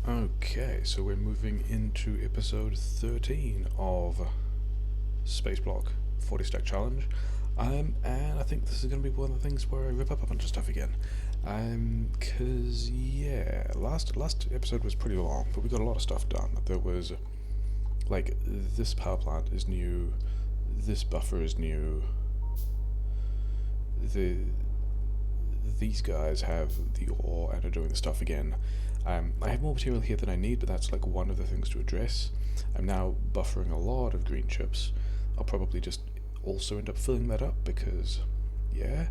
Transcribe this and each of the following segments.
Okay, so we're moving into episode 13 of Spaceblock 40 stack challenge. And I think this is going to be one of the things where I rip up a bunch of stuff again. Cause yeah, last episode was pretty long, but we got a lot of stuff done. There was, like, this power plant is new, this buffer is new, these guys have the ore and are doing the stuff again. I have more material here than I need, but that's like one of the things to address. I'm now buffering a lot of green chips. I'll probably just also end up filling that up because, yeah.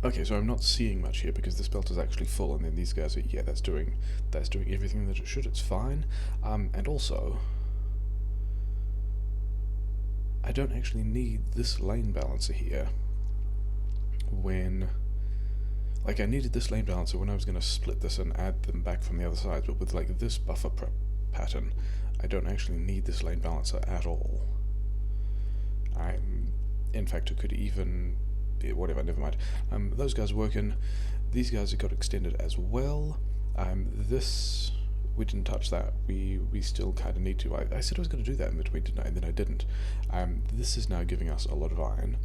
Okay, so I'm not seeing much here because this belt is actually full, and then these guys are, yeah, that's doing everything that it should. It's fine. And also, I don't actually need this lane balancer here when... Like, I needed this lane balancer when I was going to split this and add them back from the other sides, but with, like, this buffer pattern, I don't actually need this lane balancer at all. In fact, it could even... whatever, never mind. Those guys working. These guys have got extended as well. This... we didn't touch that. We still kind of need to. I said I was going to do that in between, didn't I? And then I didn't. This is now giving us a lot of iron.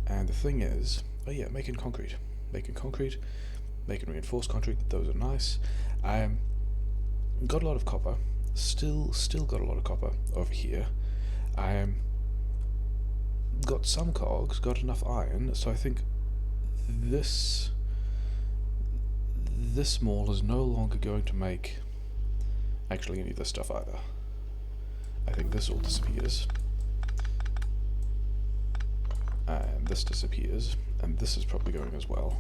And the thing is... oh yeah, making concrete, making reinforced concrete, those are nice. Got a lot of copper, still got a lot of copper over here. Got some cogs, got enough iron, so I think this mall is no longer going to make actually any of this stuff either. I think this all disappears. And this disappears, and this is probably going as well.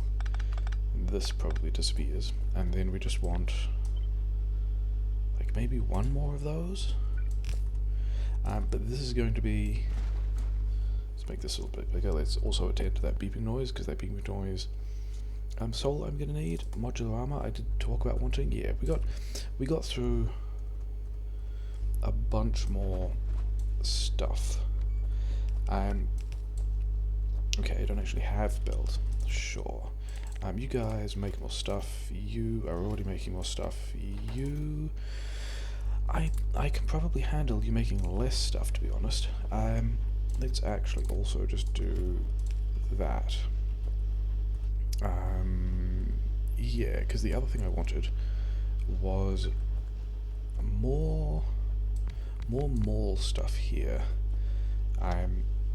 This probably disappears, and then we just want like maybe one more of those. But this is going to be... let's make this a little bit bigger. Let's also attend to that beeping noise, because that beeping noise... soul I'm gonna need. Modular armor I did talk about wanting. Yeah, we got through a bunch more stuff. Okay, I don't actually have build. Sure. You guys make more stuff. You are already making more stuff. You... I can probably handle you making less stuff, to be honest. Let's actually also just do that. Yeah, because the other thing I wanted was more mall stuff here.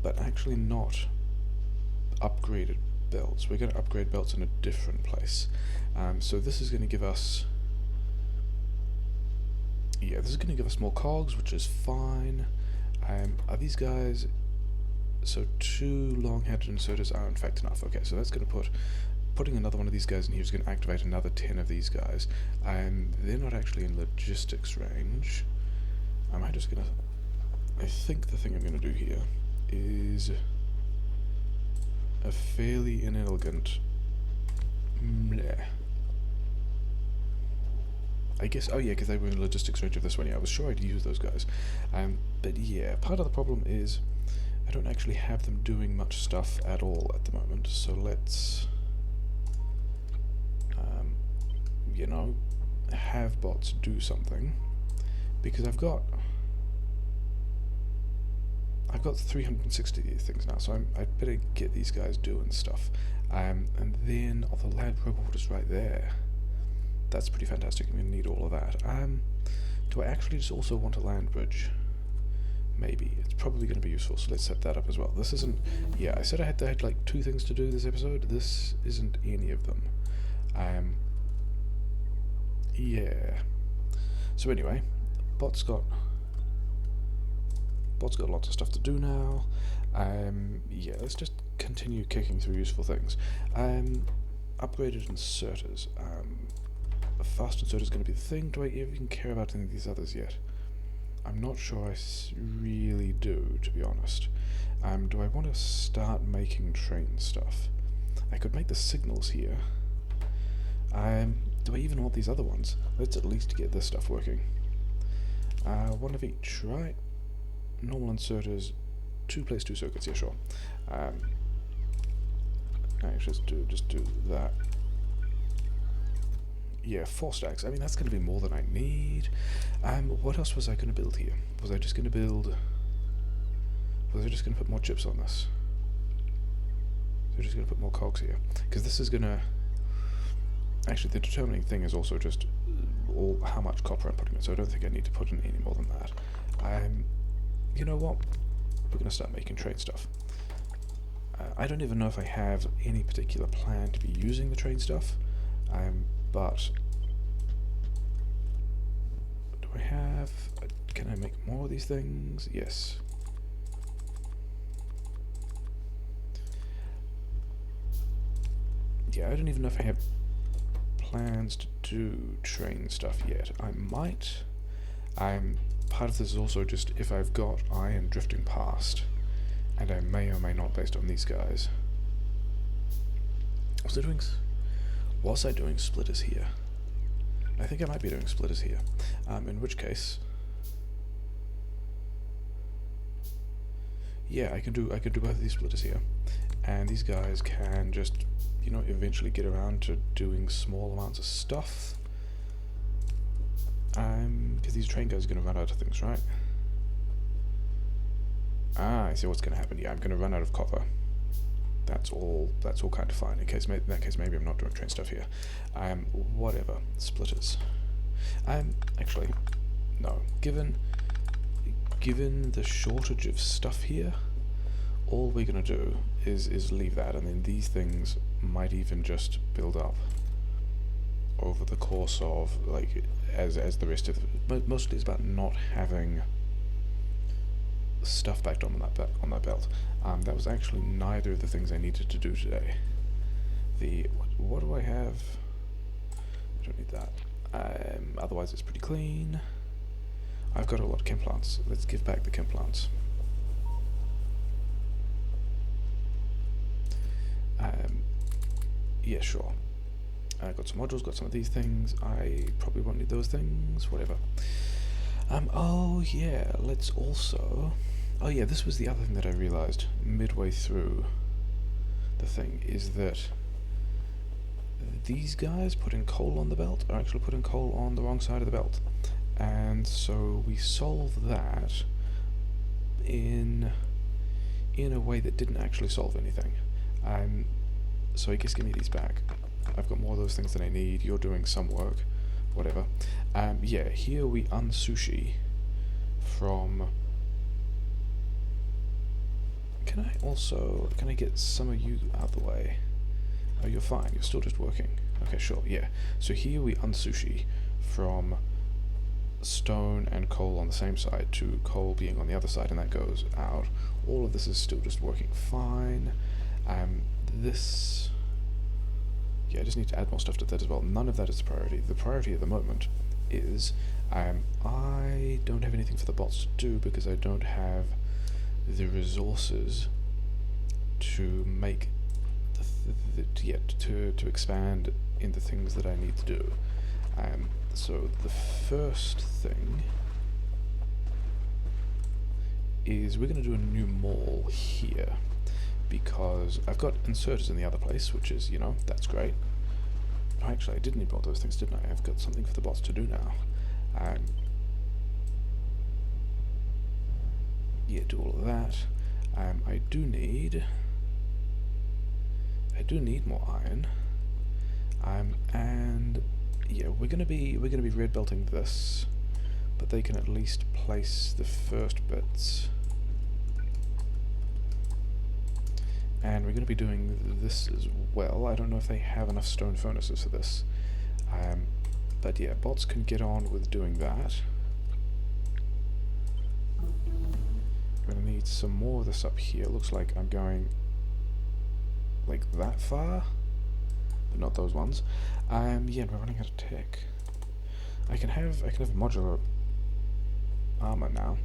But actually not upgraded belts. We're going to upgrade belts in a different place. So this is going to give us... yeah, this is going to give us more cogs, which is fine. Are these guys... so 2 long-headed inserters are in fact enough. Okay, so that's going to putting another one of these guys in here is going to activate another 10 of these guys. They're not actually in logistics range. Am I just going to... I think the thing I'm going to do here is a fairly inelegant... bleh. I guess... oh yeah, because they were in logistics range of this one. Yeah, I was sure I'd use those guys. But yeah, part of the problem is I don't actually have them doing much stuff at all at the moment. So let's... you know, have bots do something. Because I've got 360 of these things now, so I'd better get these guys doing stuff. And then, the land robot is right there. That's pretty fantastic. I'm going to need all of that. Do I actually just also want a land bridge? Maybe. It's probably going to be useful, so let's set that up as well. This isn't... yeah, I said I had like 2 things to do this episode. This isn't any of them. Yeah. So anyway, bot's got lots of stuff to do now. Yeah, let's just continue kicking through useful things. Upgraded inserters. A fast inserter is going to be the thing. Do I even care about any of these others yet? I'm not sure I really do, to be honest. Do I want to start making train stuff? I could make the signals here. Do I even want these other ones? Let's at least get this stuff working. One of each, right? Normal inserters, 2 place 2 circuits, yeah, sure. Actually, just do that. yeah, 4 stacks. I mean, that's going to be more than I need. What else was I going to build here? Was I just going to build... Was I just going to put more chips on this? So just going to put more cogs here. Because this is going to... Actually, the determining thing is also just how much copper I'm putting in, so I don't think I need to put in any more than that. You know what? We're going to start making train stuff. I don't even know if I have any particular plan to be using the train stuff, but do I have... Can I make more of these things? Yes. Yeah, I don't even know if I have plans to do train stuff yet. I might. Part of this is also just if I've got iron drifting past, and I may or may not based on these guys. Was I doing splitters here? I think I might be doing splitters here. In which case, yeah, I can do both of these splitters here, and these guys can just, you know, eventually get around to doing small amounts of stuff. Because these train guys are going to run out of things, right? I see what's going to happen. Yeah, I'm going to run out of copper. That's all kind of fine. In that case, maybe I'm not doing train stuff here. Whatever. Splitters. Actually, no. Given the shortage of stuff here, all we're going to do is leave that, and then these things might even just build up over the course of, like, as the rest of it. Mostly it's about not having stuff backed on that belt. That was actually neither of the things I needed to do today. What do I have? I don't need that. Otherwise it's pretty clean. I've got a lot of chem plants. Let's give back the chem plants. Yeah, sure. I got some modules, got some of these things. I probably won't need those things, whatever. Oh yeah, let's also... Oh yeah, this was the other thing that I realized midway through the thing, is that these guys putting coal on the belt are actually putting coal on the wrong side of the belt. And so we solve that in a way that didn't actually solve anything. So I guess give me these back. I've got more of those things than I need. You're doing some work, whatever. Yeah, here we unsushi from... Can I get some of you out of the way? Oh, you're fine. You're still just working. Okay, sure, yeah. So here we unsushi from stone and coal on the same side to coal being on the other side, and that goes out. All of this is still just working fine. This... Yeah, I just need to add more stuff to that as well. None of that is the priority. The priority at the moment is I don't have anything for the bots to do because I don't have the resources to make to expand in the things that I need to do. So the first thing is we're going to do a new mall here, because I've got inserters in the other place, which is, you know, that's great. Oh, actually, I did need more of those things, didn't I? I've got something for the bots to do now. Yeah, do all of that. I do need more iron. And yeah, we're gonna be red belting this, but they can at least place the first bits. And we're going to be doing this as well. I don't know if they have enough stone furnaces for this. But yeah, bots can get on with doing that. I'm going to need some more of this up here. Looks like I'm going like that far, but not those ones. Yeah, and we're running out of tech. I can have modular armor now.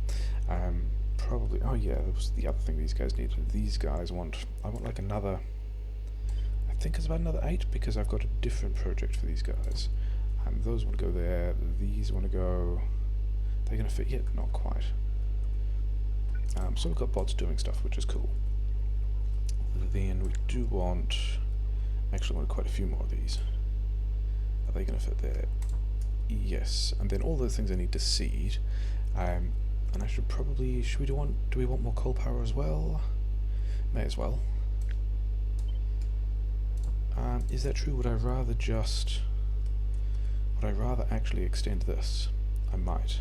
Probably. Oh yeah, that was the other thing these guys need. These guys want... I want like another... I think it's about another 8, because I've got a different project for these guys. Those want to go there. These want to go... They're going to fit yet? Not quite. So we've got bots doing stuff, which is cool. Then we do want... Actually, I want quite a few more of these. Are they going to fit there? Yes. And then all those things I need to seed. And I should probably, do we want more coal power as well? May as well. Is that true? Would I rather actually extend this? I might.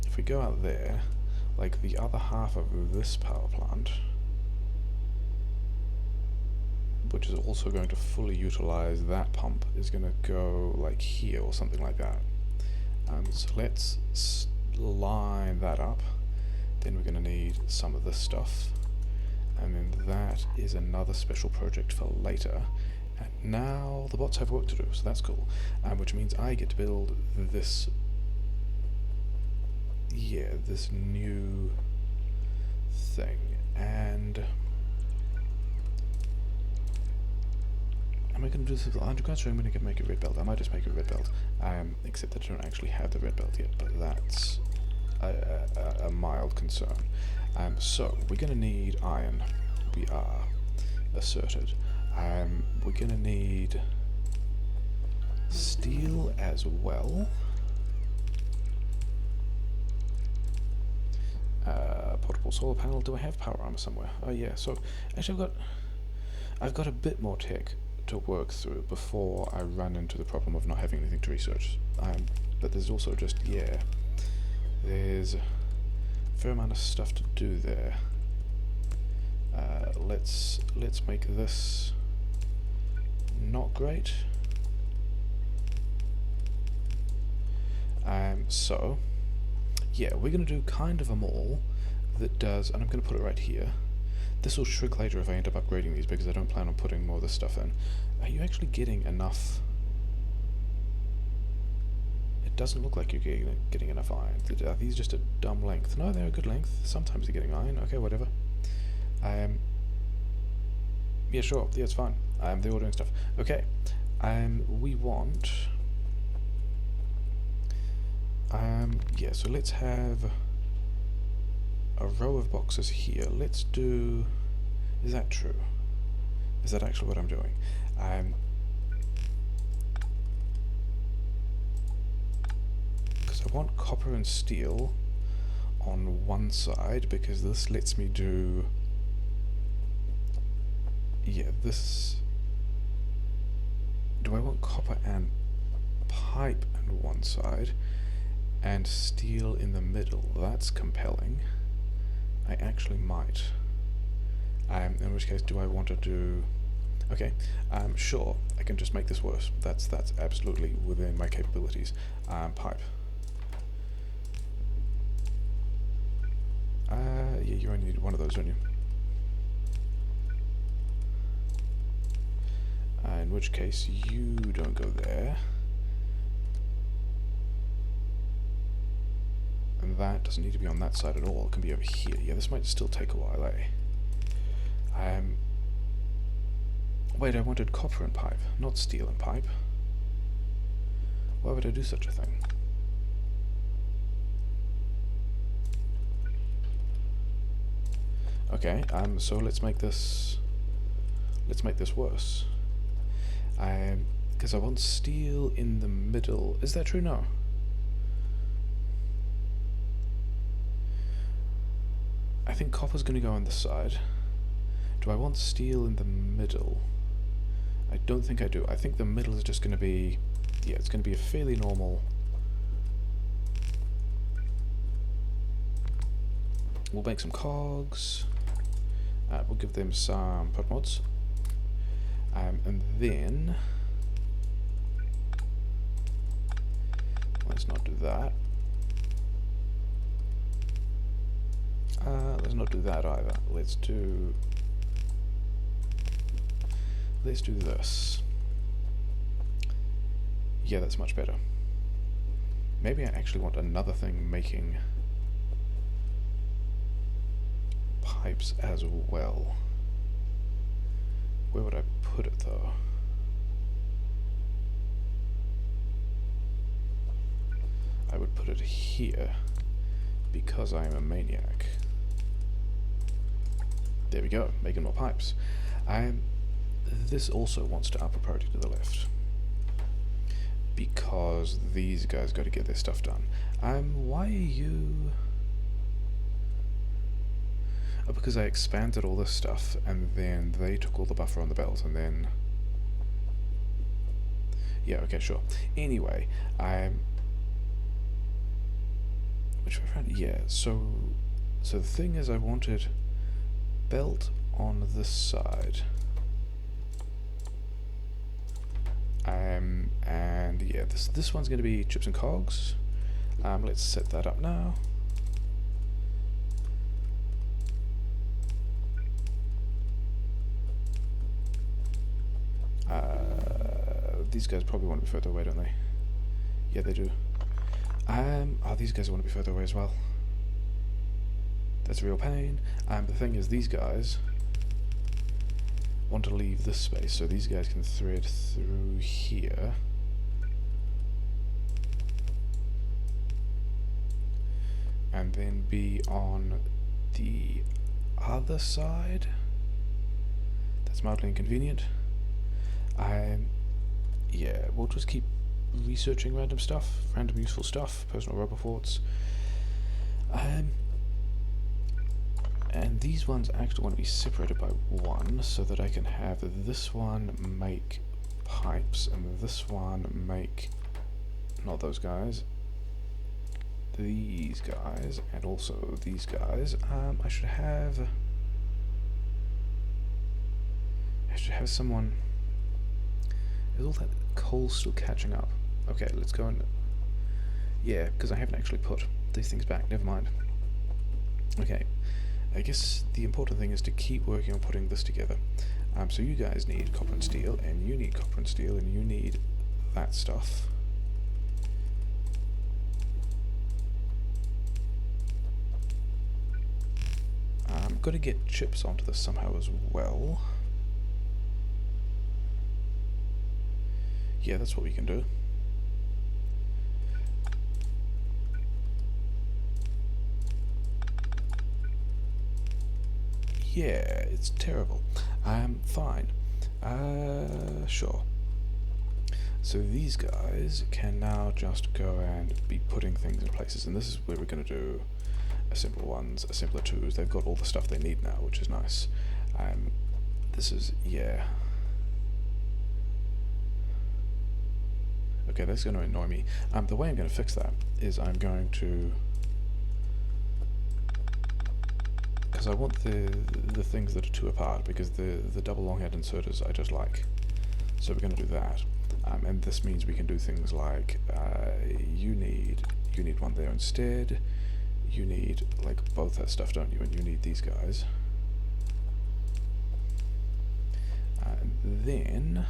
If we go out there, like the other half of this power plant, which is also going to fully utilize that pump, is going to go like here or something like that. So let's line that up. Then we're going to need some of this stuff. And then that is another special project for later. And now the bots have work to do, so that's cool. Which means I get to build this, this new thing. And am I going to do this with 100 grams, or am I going to make a red belt? I might just make a red belt, except that I don't actually have the red belt yet, but that's a mild concern. So we're going to need iron. We are asserted. We're going to need steel as well. Portable solar panel. Do I have power armor somewhere? Oh yeah. So actually, I've got a bit more tech to work through before I run into the problem of not having anything to research. But there's also just there's a fair amount of stuff to do there. Let's make this not great. So yeah, we're going to do kind of a mall that does, and I'm going to put it right here. This will shrink later if I end up upgrading these, because I don't plan on putting more of this stuff in. Are you actually getting enough? It doesn't look like you're getting enough iron. Are these just a dumb length? No, they're a good length. Sometimes they're getting iron. Okay, whatever. Yeah, sure. Yeah, it's fine. They're all doing stuff. Okay. We want... yeah, so let's have a row of boxes here. Let's do... Is that true? Is that actually what I'm doing? Because I want copper and steel on one side, because this lets me do... Yeah, this... Do I want copper and pipe on one side and steel in the middle? That's compelling. I actually might. In which case, do I want to do... Okay, sure, I can just make this worse. That's absolutely within my capabilities. Pipe. Yeah, you only need one of those, don't you? In which case, you don't go there. And that doesn't need to be on that side at all. It can be over here. Yeah, this might still take a while, eh? Wait, I wanted copper and pipe, not steel and pipe. Why would I do such a thing? Okay, so let's make this worse. Because I want steel in the middle. Is that true? No. I think copper's going to go on this side. Do I want steel in the middle? I don't think I do. I think the middle is just going to be... Yeah, it's going to be a fairly normal... We'll make some cogs. We'll give them some pod mods. And then... Let's not do that. Let's not do that either. Let's do this. Yeah, that's much better. Maybe I actually want another thing making pipes as well. Where would I put it though? I would put it here because I am a maniac. There we go, making more pipes. this also wants to up a priority to the left, because these guys got to get their stuff done. Why are you... Oh, because I expanded all this stuff, and then they took all the buffer on the belt, and then... Yeah, okay, sure. Anyway, which I found... Yeah, so the thing is, I wanted belt on this side. And yeah, this one's going to be chips and cogs. Let's set that up now. These guys probably want to be further away, don't they? Yeah, they do. Oh, these guys want to be further away as well. That's a real pain. The thing is, these guys want to leave this space, so these guys can thread through here. And then be on the other side. That's mildly inconvenient. Yeah, we'll just keep researching random stuff, random useful stuff, personal roboports. And these ones actually want to be separated by one, so that I can have this one make pipes, and this one make, not those guys, these guys, and also these guys. I should have someone... Is all that coal still catching up? Okay, let's go and... Yeah, because I haven't actually put these things back, never mind. Okay, I guess the important thing is to keep working on putting this together. So you guys need copper and steel, and you need copper and steel, and you need that stuff. I'm going to get chips onto this somehow as well. Yeah, that's what we can do. Yeah, it's terrible. Fine. Sure. So these guys can now just go and be putting things in places, and this is where we're going to do a simpler ones, a simpler twos. They've got all the stuff they need now, which is nice. This is, yeah. Okay, that's going to annoy me. The way I'm going to fix that is I'm going to... Because I want the things that are two apart, because the double long head inserters I just like. So we're going to do that. And this means we can do things like you need one there instead. You need like both that stuff, don't you? And you need these guys. And then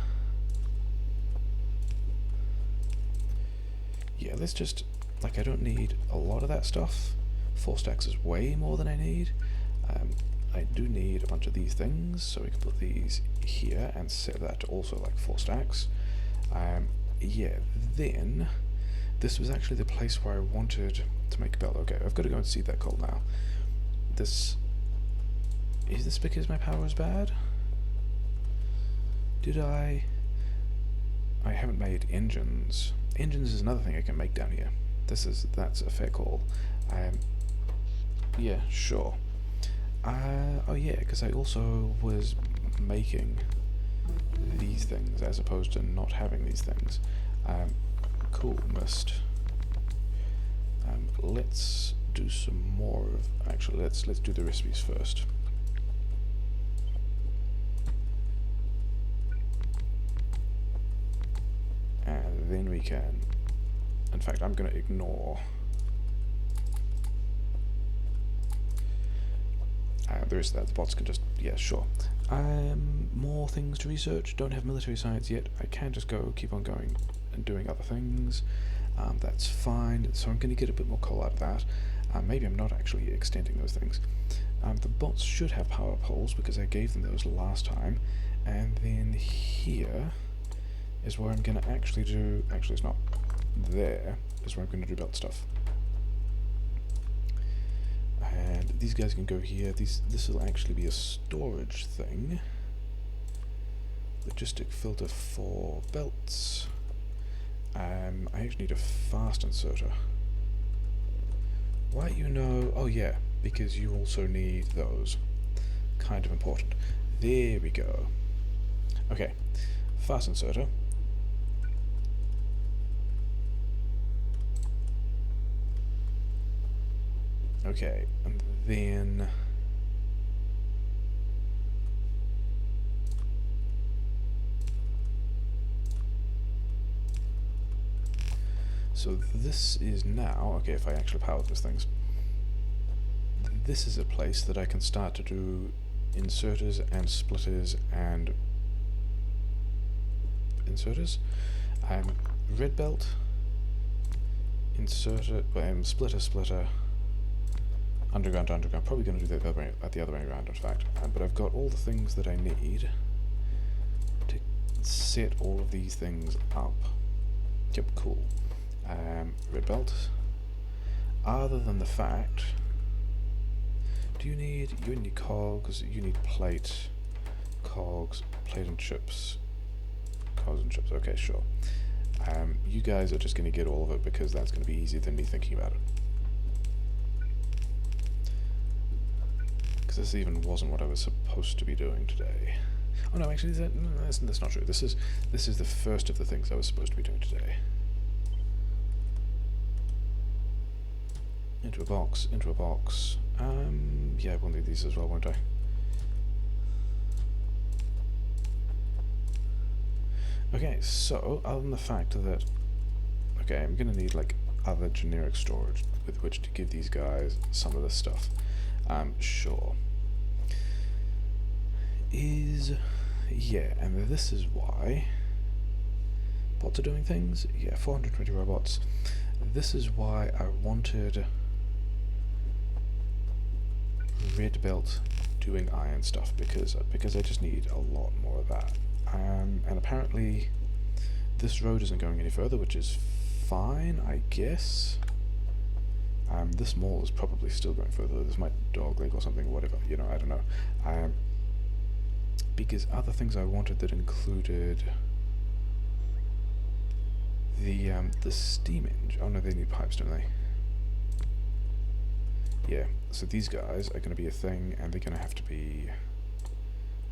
yeah, let's just, like, I don't need a lot of that stuff. 4 stacks is way more than I need. I do need a bunch of these things, so we can put these here and set that to also like 4 stacks. Yeah, then this was actually the place where I wanted to make a belt. Okay, I've got to go and see that coal now. Is this because my power is bad? Did I haven't made engines. Engines is another thing I can make down here. That's a fair call. Yeah, sure. Oh yeah, because I also was making these things as opposed to not having these things. Cool, missed. Let's do some more of... Actually, let's do the recipes first. And then we can... In fact, I'm going to ignore... there is that. The bots can just... Yeah, sure. More things to research. Don't have military science yet. I can just keep on going and doing other things. That's fine. So I'm going to get a bit more coal out of that. Maybe I'm not actually extending those things. The bots should have power poles because I gave them those last time. And then here is where I'm going to actually do... Actually, it's not there. Is where I'm going to do belt stuff. And these guys can go here. This will actually be a storage thing. Logistic filter for belts. I actually need a fast inserter. Why you know? Oh yeah, because you also need those. Kind of important. There we go. Okay, fast inserter. Okay, and then so this is now, okay, if I actually power these things, this is a place that I can start to do inserters and splitters and inserters. Red belt, inserter, splitter, underground, probably going to do that at the other way around in fact, but I've got all the things that I need to set all of these things up. Yep, cool. Red belt. Other than the fact, you need cogs, you need plate, cogs, plate and chips, cogs and chips, okay, sure. You guys are just going to get all of it because that's going to be easier than me thinking about it. Because this even wasn't what I was supposed to be doing today. Oh no, actually that's not true. This is the first of the things I was supposed to be doing today. Into a box, into a box. Yeah, we'll need these as well, won't I? Okay, so, other than the fact that... Okay, I'm gonna need, like, other generic storage with which to give these guys some of this stuff. Sure. Yeah, and this is why... Bots are doing things? Yeah, 420 robots. This is why I wanted... red belt doing iron stuff, because I just need a lot more of that. And apparently this road isn't going any further, which is fine, I guess. This mall is probably still going further. This might dog leg or something, whatever, you know, I don't know. Because other things I wanted that included the steam engine. Oh no, they need pipes, don't they? Yeah, so these guys are going to be a thing, and they're going to have to be...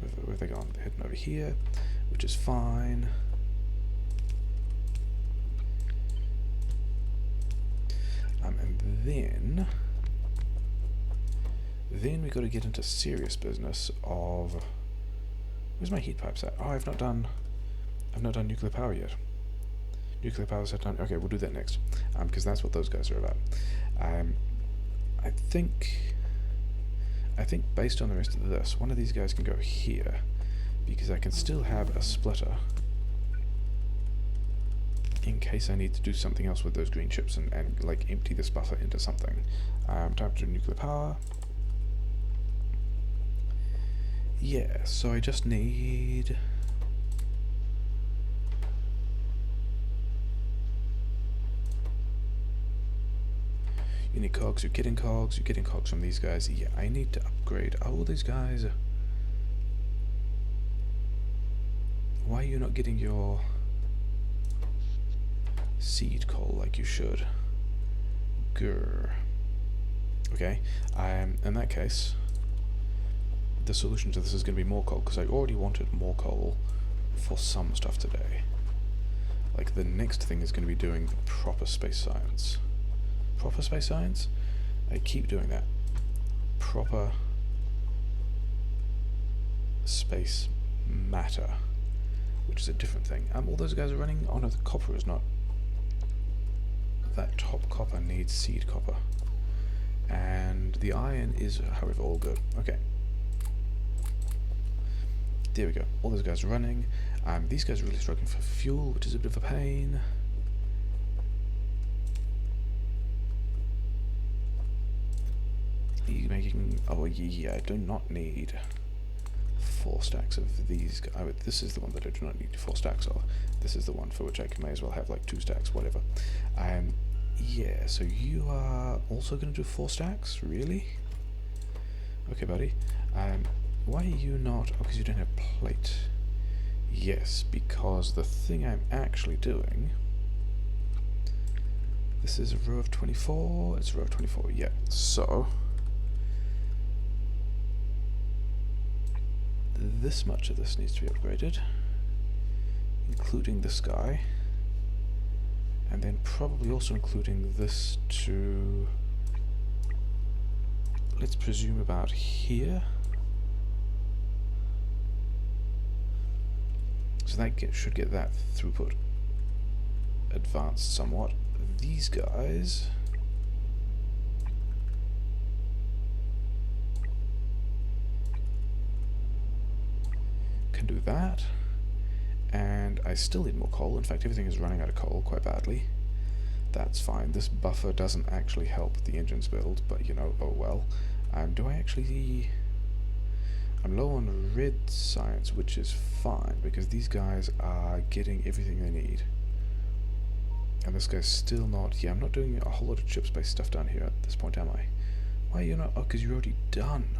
Where have they gone? They're heading over here, which is fine. And then we got to get into serious business of... Where's my heat pipes at? Oh, I've not done nuclear power yet. Nuclear power set down. Okay, we'll do that next, because that's what those guys are about. I think based on the rest of this, one of these guys can go here, because I can still have a splitter in case I need to do something else with those green chips and like empty this buffer into something. Time to do nuclear power. Yeah, so I just need... You need cogs, you're getting cogs from these guys. Yeah, I need to upgrade all these guys. Why are you not getting your seed coal like you should? Grr. Okay, in that case, the solution to this is going to be more coal, because I already wanted more coal for some stuff today. Like, the next thing is going to be doing proper space science. Proper space science? I keep doing that. Proper space matter, which is a different thing. All those guys are running. Oh no, the copper is not. That top copper needs seed copper, and the iron is, however, all good. Okay, there we go. All those guys are running. These guys are really struggling for fuel, which is a bit of a pain. Making... Oh yeah, I do not need 4 stacks of these. This is the one that I do not need 4 stacks of. This is the one for which I may as well have like 2 stacks, whatever. Yeah, so you are also going to do 4 stacks? Really? Okay, buddy. Why are you not... Oh, because you don't have plate. Yes, because the thing I'm actually doing... This is a row of 24, it's a row of 24, yeah. So... this much of this needs to be upgraded, including this guy. And then probably also including this to... let's presume about here. So that should get that throughput advanced somewhat. These guys... can do that. And I still need more coal. In fact, everything is running out of coal quite badly. That's fine. This buffer doesn't actually help the engine's build, but you know, oh well. Do I actually... I'm low on red science, which is fine, because these guys are getting everything they need. And this guy's still not... yeah, I'm not doing a whole lot of chip-based stuff down here at this point, am I? Why are you not... oh, because you're already done.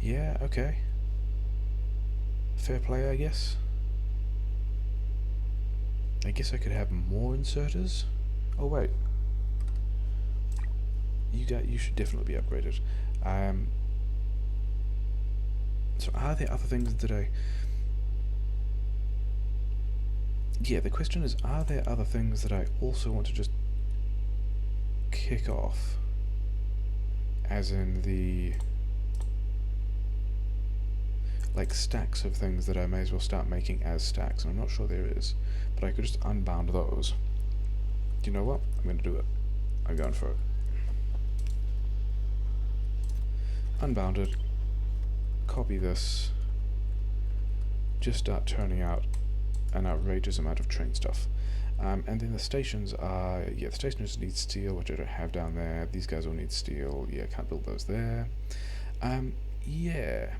Yeah, okay. Fair play, I guess. I guess I could have more inserters. Oh wait, you should definitely be upgraded. So are there other things that I... yeah, the question is, are there other things that I also want to just kick off? As in the... like stacks of things that I may as well start making as stacks, and I'm not sure there is, but I could just unbound those. Do you know what? I'm going to do it. I'm going for it. Unbounded. Copy this. Just start turning out an outrageous amount of train stuff. And then the stations are... yeah, the stations need steel, which I don't have down there. These guys all need steel. Yeah, can't build those there. Yeah.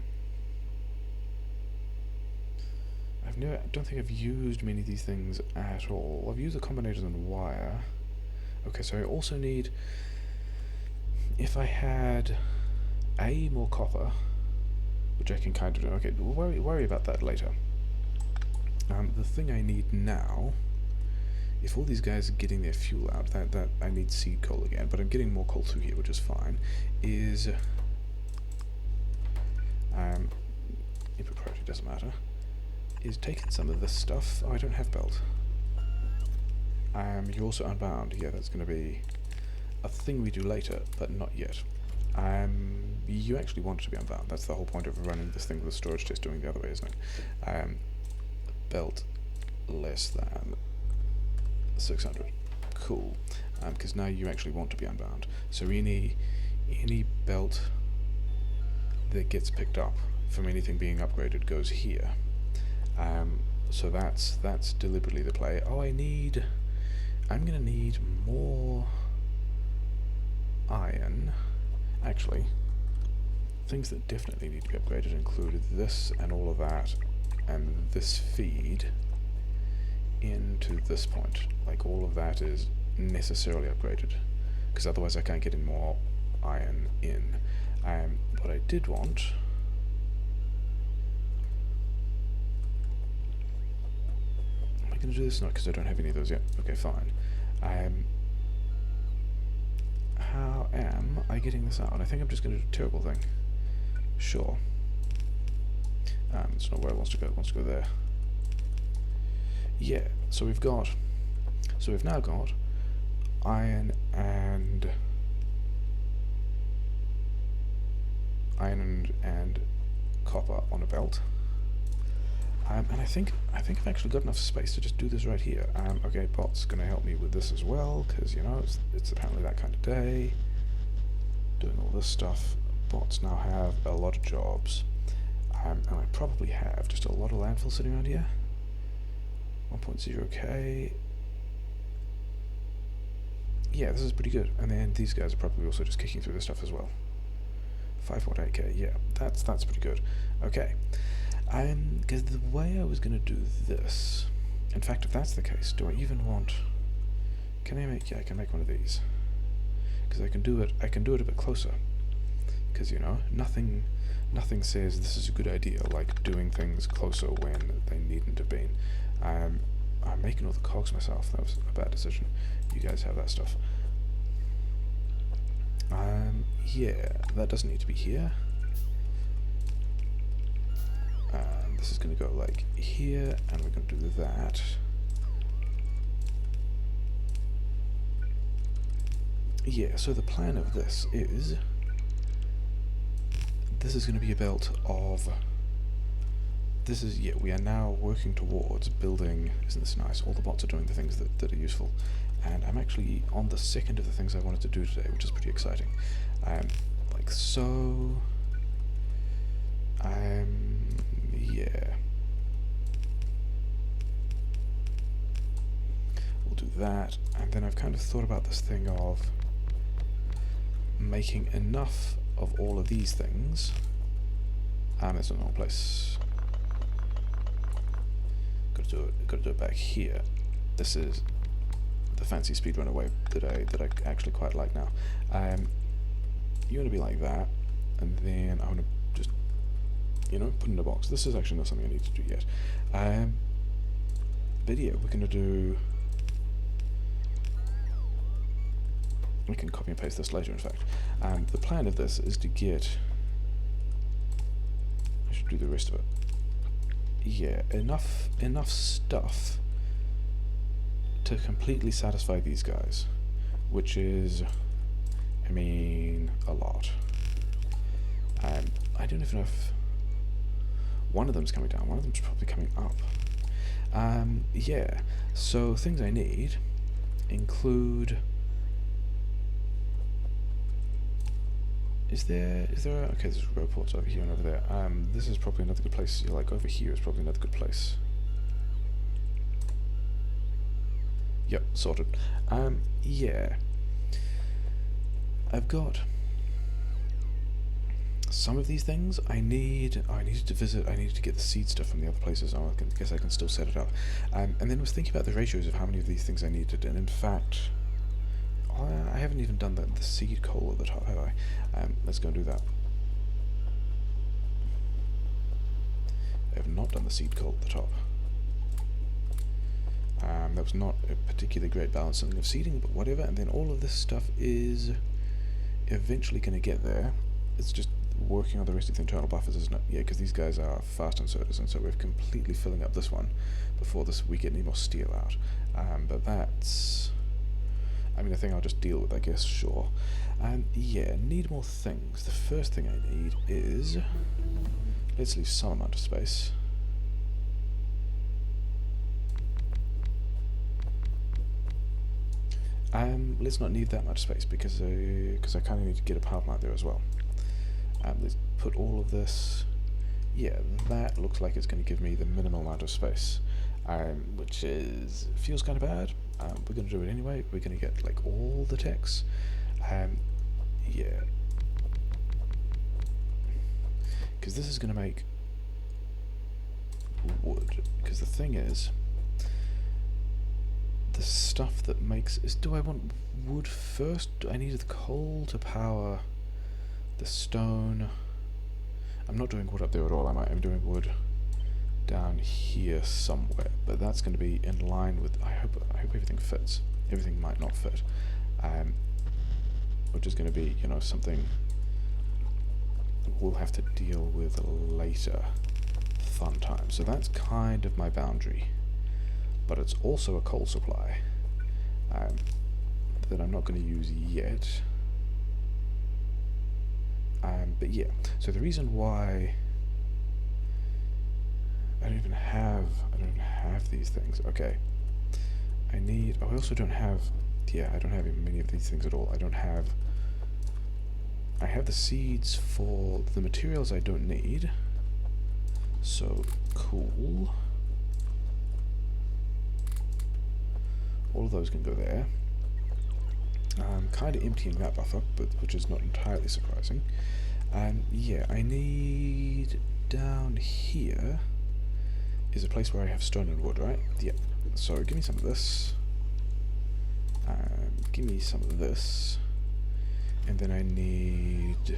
I don't think I've used many of these things at all. I've used the combinators and wire. Okay, so I also need... if I had more copper, which I can kind of do. Okay, we'll worry about that later. The thing I need now, if all these guys are getting their fuel out, that I need seed coal again, but I'm getting more coal through here, which is fine, is... input priority doesn't matter. Is taking some of this stuff... oh, I don't have belt. You're also unbound. Yeah, that's going to be a thing we do later, but not yet. You actually want it to be unbound. That's the whole point of running this thing with a storage chest doing the other way, isn't it? Belt less than 600. Cool. Because now you actually want to be unbound. So any belt that gets picked up from anything being upgraded goes here. So that's deliberately the play. Oh, I'm gonna need more iron. Actually, things that definitely need to be upgraded include this and all of that, and this feed into this point. Like, all of that is necessarily upgraded, because otherwise I can't get any more iron in. What I did want... am I going to do this? No, because I don't have any of those yet. Okay, fine. How am I getting this out? I think I'm just going to do a terrible thing. Sure. It's not where it wants to go. It wants to go there. Yeah, so we've now got iron and copper on a belt. And I think I've actually got enough space to just do this right here. Okay, bot's going to help me with this as well, because, you know, it's apparently that kind of day. Doing all this stuff. Bots now have a lot of jobs. And I probably have just a lot of landfill sitting around here. 1.0k. Yeah, this is pretty good. And then these guys are probably also just kicking through this stuff as well. 5.8k, yeah, that's pretty good. Okay. Because the way I was going to do this... in fact, if that's the case, do I even want... can I make... yeah, I can make one of these. Because I can do it a bit closer. Because, you know, nothing says this is a good idea like doing things closer when they needn't have been. I'm making all the cogs myself. That was a bad decision. You guys have that stuff. Yeah, that doesn't need to be here. This is going to go like here, and we're going to do that. Yeah, so the plan of this is going to be a belt of... we are now working towards building... Isn't this nice? All the bots are doing the things that are useful. And I'm actually on the second of the things I wanted to do today, which is pretty exciting. Like so... yeah. We'll do that, and then I've kind of thought about this thing of making enough of all of these things. It's in the wrong place. Got to do it back here. This is the fancy speedrunner way that I actually quite like now. You're gonna be like that, and then I'm gonna just, you know, put in a box. This is actually not something I need to do yet. But yeah, we're gonna do... We can copy and paste this later, in fact. The plan of this is to get... I should do the rest of it. Yeah, enough stuff to completely satisfy these guys, which is, I mean, a lot. I don't even know if one of them's coming down. One of them's probably coming up. Yeah. So things I need include. Is there? Okay, there's robots over here and over there. This is probably another good place. Like over here is probably another good place. Yep, sorted. Yeah. I've got some of these things I needed to visit. I needed to get the seed stuff from the other places. I guess I can still set it up. And then I was thinking about the ratios of how many of these things I needed, and in fact, I haven't even done the seed coal at the top, have I? Let's go and do that. I have not done the seed coal at the top. That was not a particularly great balancing of seeding, but whatever. And then all of this stuff is eventually going to get there. It's just working on the rest of the internal buffers, isn't it? Yeah, because these guys are fast inserters, and so we're completely filling up this one before we get any more steel out. But that's... I mean, a thing I'll just deal with, I guess, sure. Yeah, need more things. The first thing I need is... Let's leave some amount of space. Let's not need that much space because I kind of need to get a power plant there as well. Let's put all of this... Yeah, that looks like it's going to give me the minimal amount of space, which feels kind of bad. We're going to do it anyway. We're going to get like all the techs. Yeah. Because this is going to make wood. Because the thing is, the stuff that makes is, do I want wood first? Do I need the coal to power the stone? I'm not doing wood up there at all, am I? I'm doing wood down here somewhere, but that's going to be in line with... I hope everything fits. Everything might not fit, which is going to be, you know, something we'll have to deal with later. Fun time. So that's kind of my boundary, but it's also a coal supply that I'm not going to use yet. But yeah, so the reason why I don't even have these things. Okay, I also don't have. Yeah, I don't have many of these things at all. I have the seeds for the materials I don't need. So cool. All of those can go there. I'm kind of emptying that buffer, but which is not entirely surprising. Yeah, I need down here is a place where I have stone and wood, right? Yeah. So give me some of this. Give me some of this, and then I need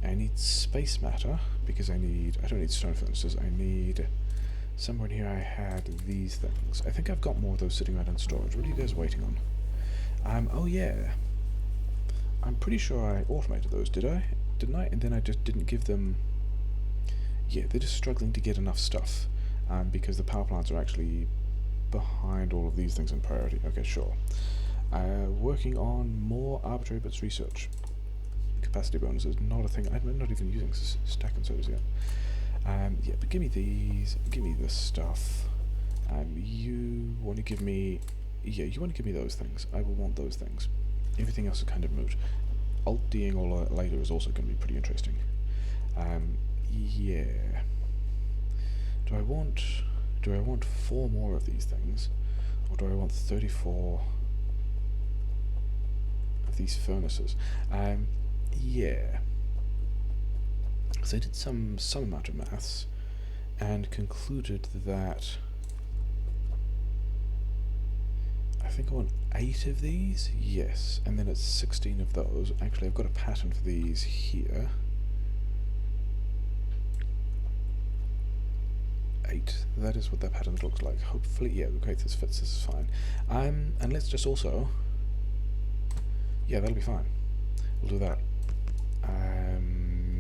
I need space matter, because I don't need stone furnaces, I need... Somewhere in here I had these things. I think I've got more of those sitting around in storage. What are you guys waiting on? Oh yeah. I'm pretty sure I automated those, didn't I? And then I just didn't give them... Yeah, they're just struggling to get enough stuff, because the power plants are actually behind all of these things in priority. Okay, sure. Working on more arbitrary bits research. Capacity bonuses, not a thing. I'm not even using stack inserters yet. Yeah, but give me these, give me this stuff. You want to give me... Yeah, you want to give me those things. I will want those things. Everything else is kind of moot. Alt-D'ing all that later is also going to be pretty interesting. Yeah. Do I want 4 more of these things? Or do I want 34 of these furnaces? Yeah. So I did some amount of maths and concluded that I think I want 8 of these, yes, and then it's 16 of those. Actually, I've got a pattern for these here. 8, that is what that pattern looks like. Hopefully, yeah, okay, this fits, this is fine. And let's just also, yeah, that'll be fine. We'll do that.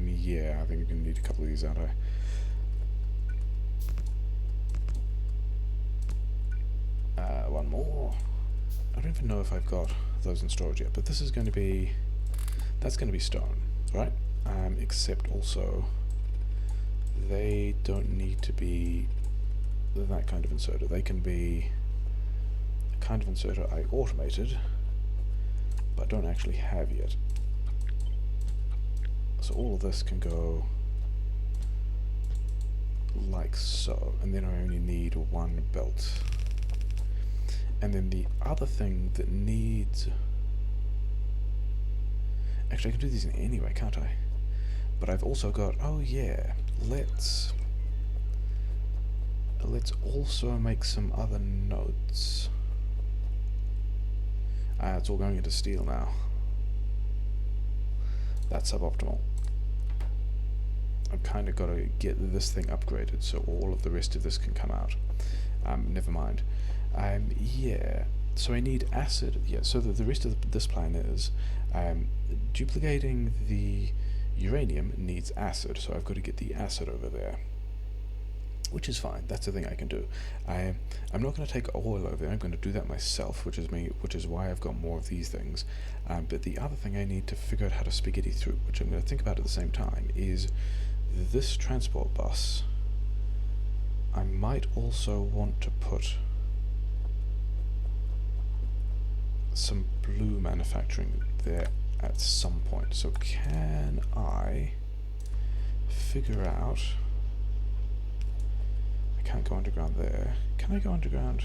Yeah, I think I'm going to need a couple of these, aren't I? One more. I don't even know if I've got those in storage yet, but this is going to be... That's going to be stone, right? Except also... They don't need to be that kind of inserter. They can be a kind of inserter I automated, but don't actually have yet. So all of this can go like so, and then I only need 1 belt. And then the other thing that needs... Actually, I can do these in anyway, can't I? But I've also got... Oh yeah, let's also make some other notes. It's all going into steel now. That's suboptimal. I've kind of got to get this thing upgraded so all of the rest of this can come out. Never mind. Yeah, so I need acid. Yeah, so the rest of this plan is duplicating the uranium needs acid, so I've got to get the acid over there, which is fine. That's the thing I can do. I'm not going to take oil over there. I'm going to do that myself, which is why I've got more of these things. But the other thing I need to figure out how to spaghetti through, which I'm going to think about at the same time, is this transport bus. I might also want to put some blue manufacturing there at some point. So can I figure out... I can't go underground there. Can I go underground?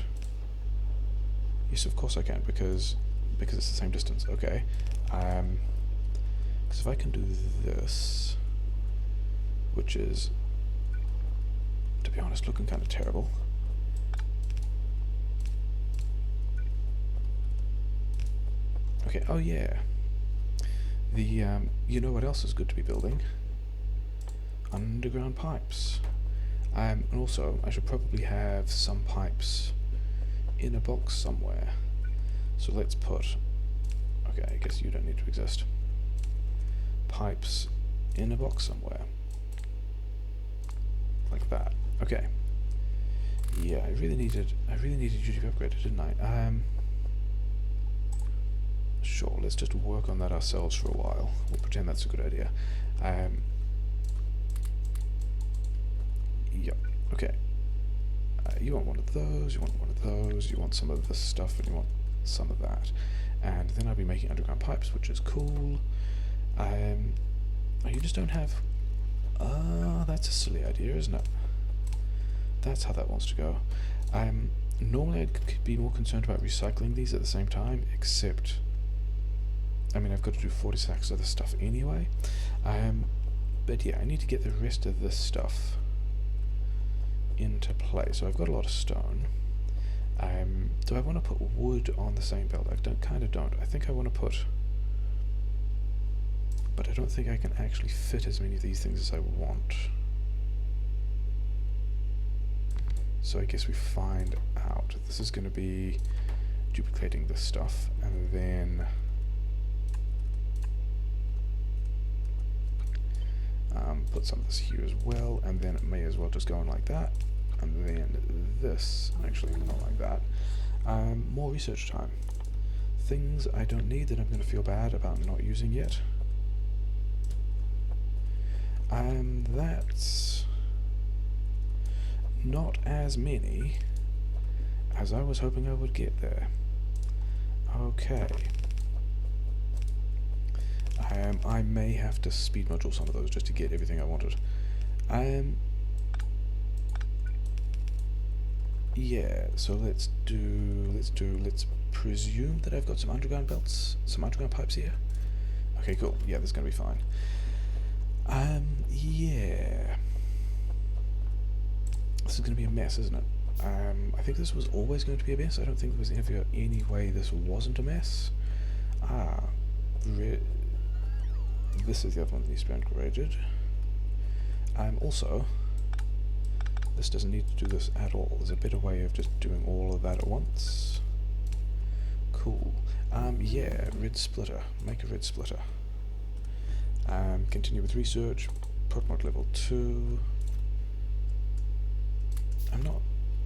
Yes, of course I can, because it's the same distance. Okay. Because if I can do this, which is, to be honest, looking kind of terrible. Okay, oh yeah. The, you know what else is good to be building? Underground pipes. And also, I should probably have some pipes in a box somewhere. So let's put... Okay, I guess you don't need to exist. Pipes in a box somewhere. Like that. Okay. Yeah, I really needed you to be upgraded, didn't I? Sure, let's just work on that ourselves for a while. We'll pretend that's a good idea. Yep, okay. You want one of those, you want one of those, you want some of this stuff, and you want some of that. And then I'll be making underground pipes, which is cool. You just don't have... that's a silly idea, isn't it? That's how that wants to go. Normally I'd be more concerned about recycling these at the same time, except... I mean, I've got to do 40 sacks of this stuff anyway. But yeah, I need to get the rest of this stuff into play. So I've got a lot of stone. Do I want to put wood on the same belt? I kind of don't. I think I want to put but I don't think I can actually fit as many of these things as I want. So I guess we find out. This is going to be duplicating this stuff, and then put some of this here as well, and then it may as well just go on like that, and then this, actually not like that. More research time. Things I don't need that I'm going to feel bad about not using yet. That's not as many as I was hoping I would get there. Okay. I may have to speed module some of those just to get everything I wanted. Yeah, so let's presume that I've got some underground belts, some underground pipes here. Okay, cool. Yeah, this is gonna be fine. Yeah. This is gonna be a mess, isn't it? I think this was always going to be a mess. I don't think there was ever any way this wasn't a mess. This is the other one that needs to be upgraded. Also, this doesn't need to do this at all. There's a better way of just doing all of that at once. Cool. Yeah, red splitter. Make a red splitter. Continue with research. Proton level 2.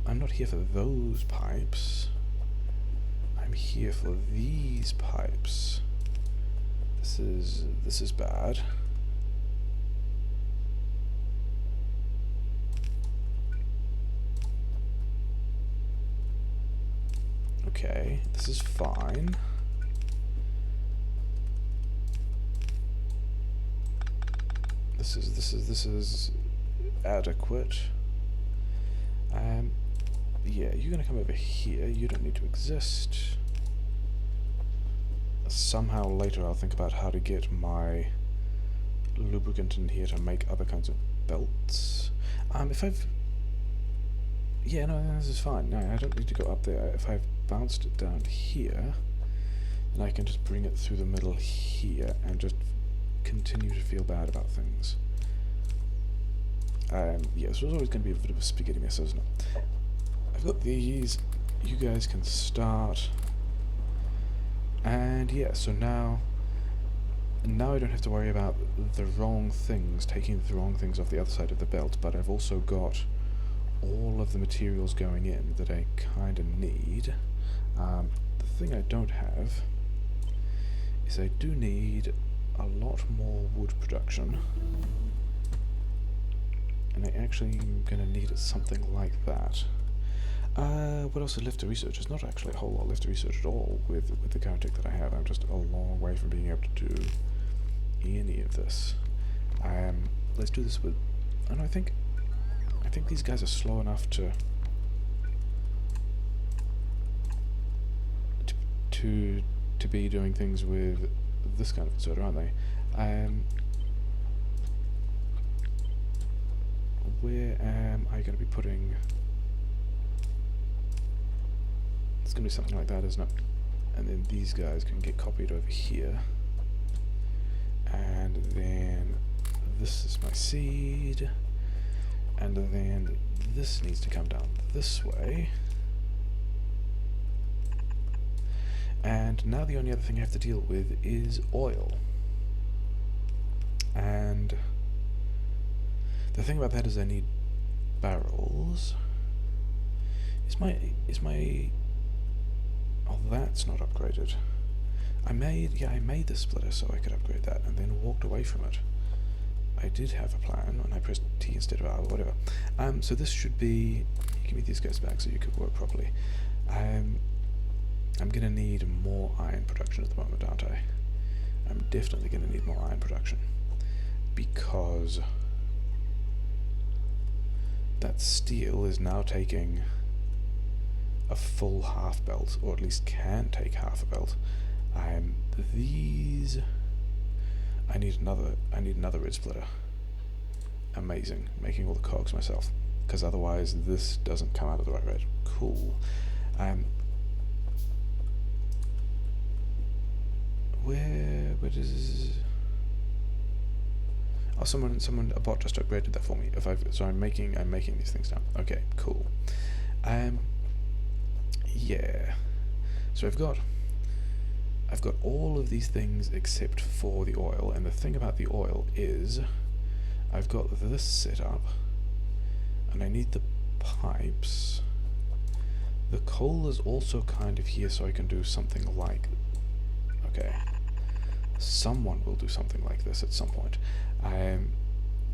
I'm not here for those pipes. I'm here for these pipes. This is bad. Okay, this is fine. This is adequate. Yeah, you're gonna come over here. You don't need to exist. Somehow later I'll think about how to get my lubricant in here to make other kinds of belts. Yeah, no, this is fine. No, I don't need to go up there. If I've bounced it down here, then I can just bring it through the middle here and just continue to feel bad about things. Yeah, this was always going to be a bit of a spaghetti mess, isn't it? I've got these. You guys can start. And yeah, so now I don't have to worry about the wrong things, taking the wrong things off the other side of the belt, but I've also got all of the materials going in that I kind of need. The thing I don't have is I do need a lot more wood production, and I actually am going to need something like that. What else is left to research? There's not actually a whole lot left to research at all with the current tech that I have. I'm just a long way from being able to do any of this. Let's do this with... And I think these guys are slow enough to be doing things with this kind of soda, aren't they? Where am I going to be putting... It's going to be something like that, isn't it? And then these guys can get copied over here. And then this is my seed. And then this needs to come down this way. And now the only other thing I have to deal with is oil. And the thing about that is I need barrels. Is my oh, that's not upgraded. I made the splitter so I could upgrade that and then walked away from it. I did have a plan when I pressed T instead of R, or whatever. So this should be... Give me these guys back so you can work properly. I'm gonna need more iron production at the moment, aren't I? I'm definitely gonna need more iron production. Because that steel is now taking a full half belt, or at least can take half a belt. These... I need another red splitter. Amazing. Making all the cogs myself, because otherwise this doesn't come out of the right rate. Cool. Where does... Oh, a bot just upgraded that for me. So I'm making these things now. Okay, cool. Yeah. So I've got all of these things except for the oil, and the thing about the oil is I've got this set up, and I need the pipes. The coal is also kind of here, so I can do something like... Okay. Someone will do something like this at some point.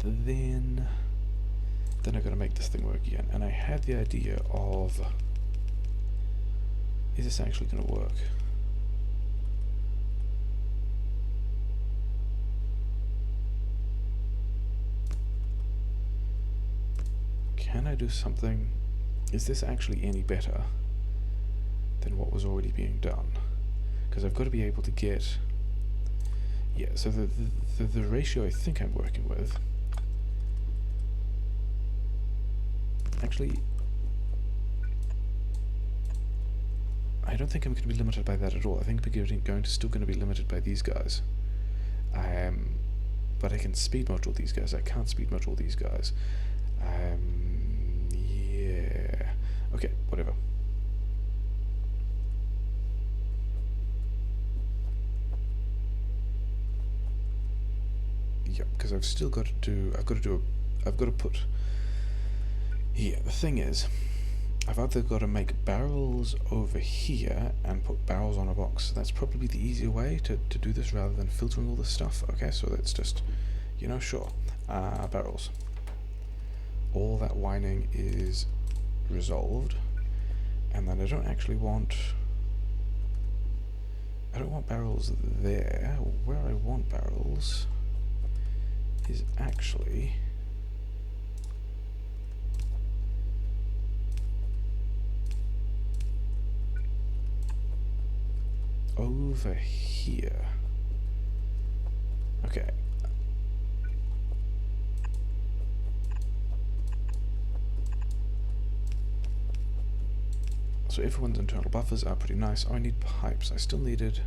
Then I've got to make this thing work again, and I had the idea of... Is this actually going to work? Can I do something? Is this actually any better than what was already being done? Because I've got to be able to get... Yeah, so the ratio I think I'm working with... Actually... I don't think I'm going to be limited by that at all. I think I'm still going to be limited by these guys. But I can speed module these guys. I can't speed module these guys. Yeah. Okay, whatever. Yep, because I've still got to do... I've got to put... Yeah, the thing is, I've either got to make barrels over here and put barrels on a box. That's probably the easier way to do this rather than filtering all this stuff. Okay, so that's just, you know, sure. Barrels. All that whining is resolved. And then I don't actually want... I don't want barrels there. Where I want barrels is actually... over here. Okay. So everyone's internal buffers are pretty nice. Oh, I need pipes. I still needed...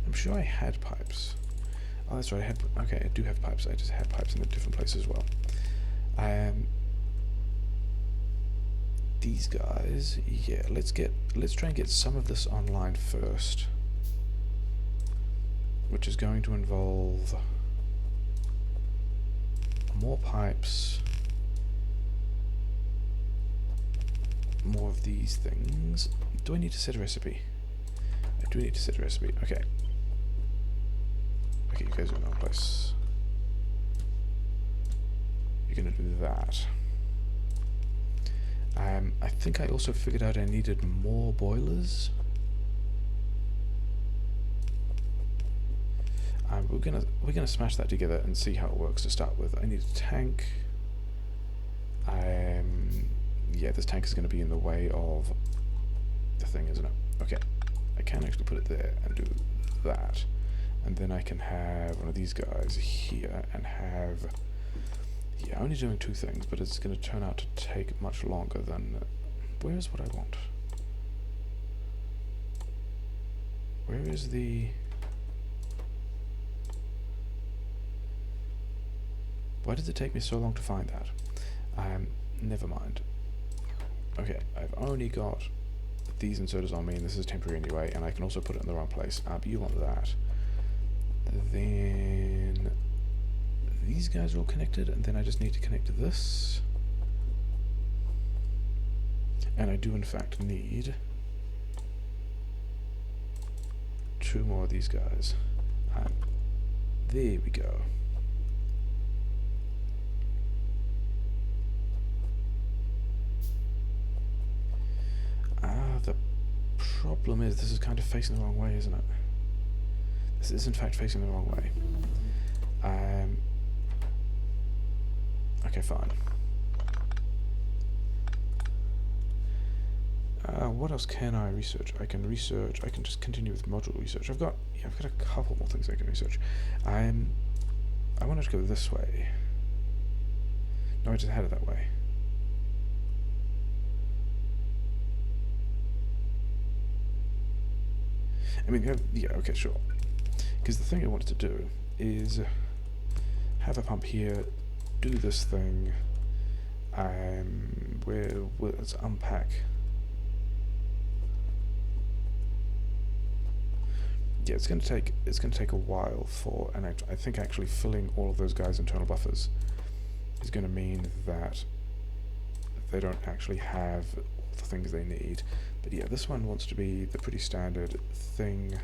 I'm sure I had pipes. Oh, that's right. Okay, I do have pipes. I just had pipes in a different place as well. These guys, yeah. Let's try and get some of this online first, which is going to involve more pipes, more of these things. Do I need to set a recipe? I do need to set a recipe. Okay. Okay, you guys are in the wrong place. You're gonna do that. I think I also figured out I needed more boilers. We're gonna smash that together and see how it works to start with. I need a tank. Yeah, this tank is going to be in the way of the thing, isn't it? Okay, I can actually put it there and do that, and then I can have one of these guys here and have... Yeah, only doing two things, but it's going to turn out to take much longer than... Where's what I want? Where is the... Why did it take me so long to find that? Never mind. Okay, I've only got these inserters on me, and this is temporary anyway, and I can also put it in the wrong place. But you want that. Then... These guys are all connected, and then I just need to connect this. And I do in fact need 2 more of these guys. There we go. The problem is this is kind of facing the wrong way, isn't it? This is in fact facing the wrong way. Okay, fine. What else can I research? I can just continue with module research. I've got a couple more things I can research. I wanted to go this way. No, I just had it that way. I mean, yeah, okay, sure. Because the thing I wanted to do is have a pump here, do this thing. Let's unpack. Yeah, it's going to take a while for, and I think actually filling all of those guys' internal buffers is going to mean that they don't actually have all the things they need. But yeah, this one wants to be the pretty standard thing,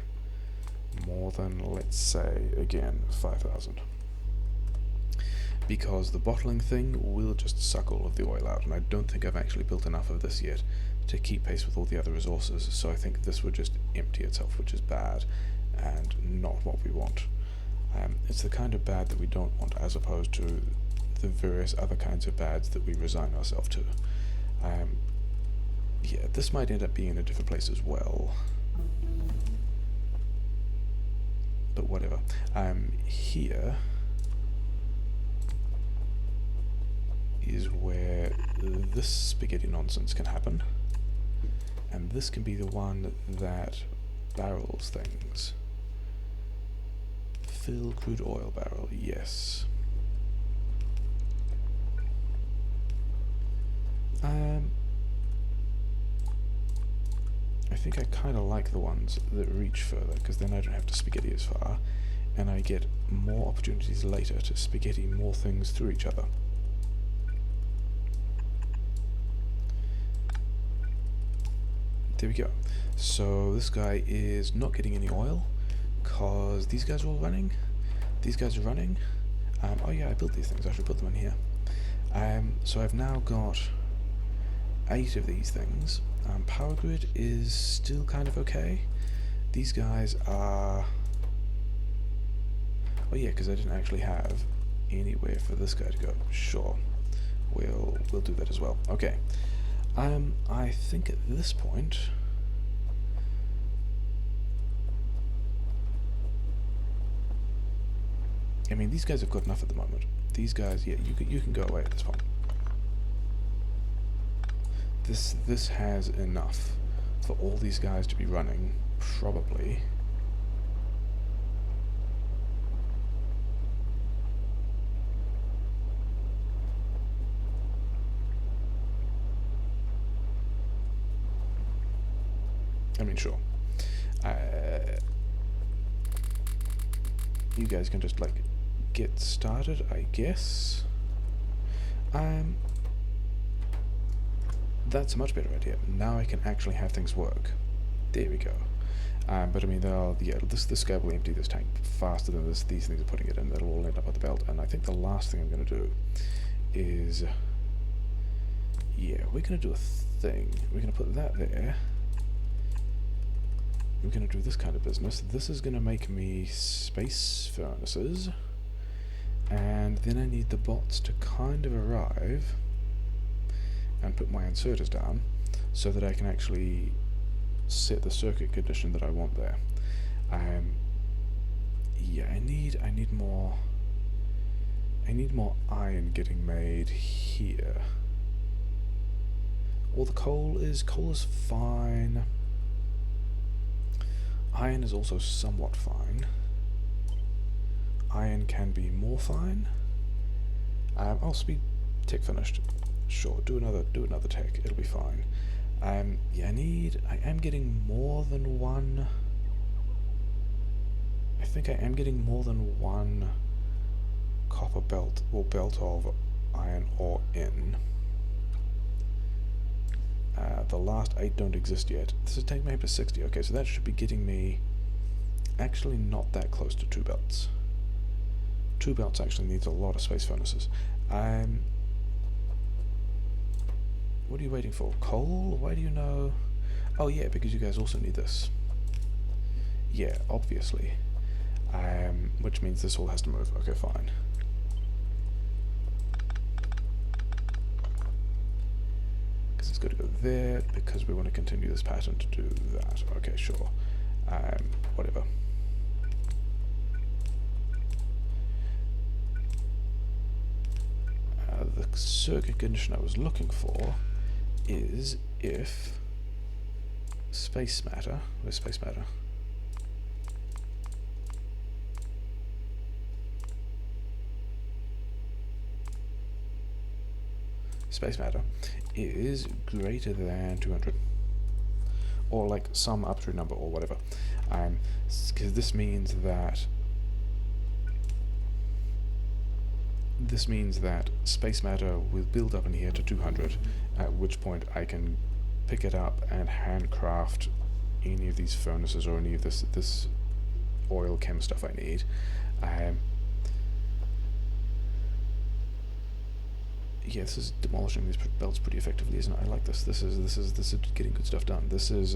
more than, let's say, again, 5,000. Because the bottling thing will just suck all of the oil out, and I don't think I've actually built enough of this yet to keep pace with all the other resources, so I think this would just empty itself, which is bad, and not what we want. It's the kind of bad that we don't want, as opposed to the various other kinds of bads that we resign ourselves to. Yeah, this might end up being in a different place as well. But whatever. Here is where this spaghetti nonsense can happen. And this can be the one that barrels things. Fill crude oil barrel, yes. I think I kind of like the ones that reach further, because then I don't have to spaghetti as far, and I get more opportunities later to spaghetti more things through each other. There we go. So this guy is not getting any oil, because these guys are all running. These guys are running. Oh yeah, I built these things. I should put them in here. So I've now got 8 of these things. Power grid is still kind of okay. These guys are... Oh yeah, because I didn't actually have anywhere for this guy to go. Sure, we'll do that as well. Okay. I think at this point... I mean, these guys have got enough at the moment. These guys, yeah, you can go away at this point. This has enough for all these guys to be running, probably. I mean, sure. You guys can just, like, get started, I guess. That's a much better idea. Now I can actually have things work. There we go. But I mean, this guy will empty this tank faster than these things are putting it in. That'll all end up at the belt. And I think the last thing I'm going to do is... Yeah, we're going to do a thing. We're going to put that there. We're going to do this kind of business. This is going to make me space furnaces. And then I need the bots to kind of arrive and put my inserters down so that I can actually set the circuit condition that I want there. Yeah, I need more iron getting made here. All the coal is fine. Iron is also somewhat fine. Iron can be more fine. I'll speed tick finished. Sure, do another tech. It'll be fine. Yeah, I am getting more than one. I think I am getting more than one copper belt or belt of iron ore in. The last 8 don't exist yet. This is taking me up to 60. Okay, so that should be getting me actually not that close to 2 belts. 2 belts actually needs a lot of space furnaces. What are you waiting for? Coal? Why do you know? Oh yeah, because you guys also need this. Yeah, obviously. Which means this all has to move. Okay, fine. Because it's got to go there, because we want to continue this pattern to do that. Okay, sure. Whatever. The circuit condition I was looking for is if space matter, where's space matter? space matter is greater than 200, or like some arbitrary number or whatever, because this means that space matter will build up in here to 200, at which point I can pick it up and handcraft any of these furnaces or any of this oil chem stuff I need. Yeah, this is demolishing these belts pretty effectively, isn't it? I like this. This is getting good stuff done. This is,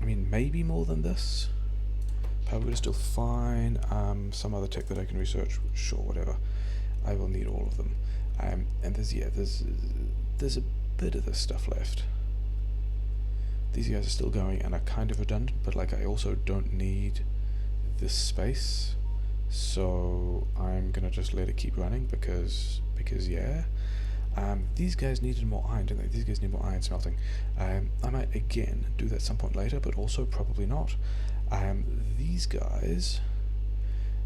I mean, maybe more than this. Power grid is still fine. Some other tech that I can research, sure, whatever. I will need all of them. And there's a bit of this stuff left. These guys are still going and are kind of redundant, but like I also don't need this space, so I'm gonna just let it keep running because yeah. These guys needed more iron, didn't they? These guys need more iron smelting. I might again do that some point later, but also probably not. These guys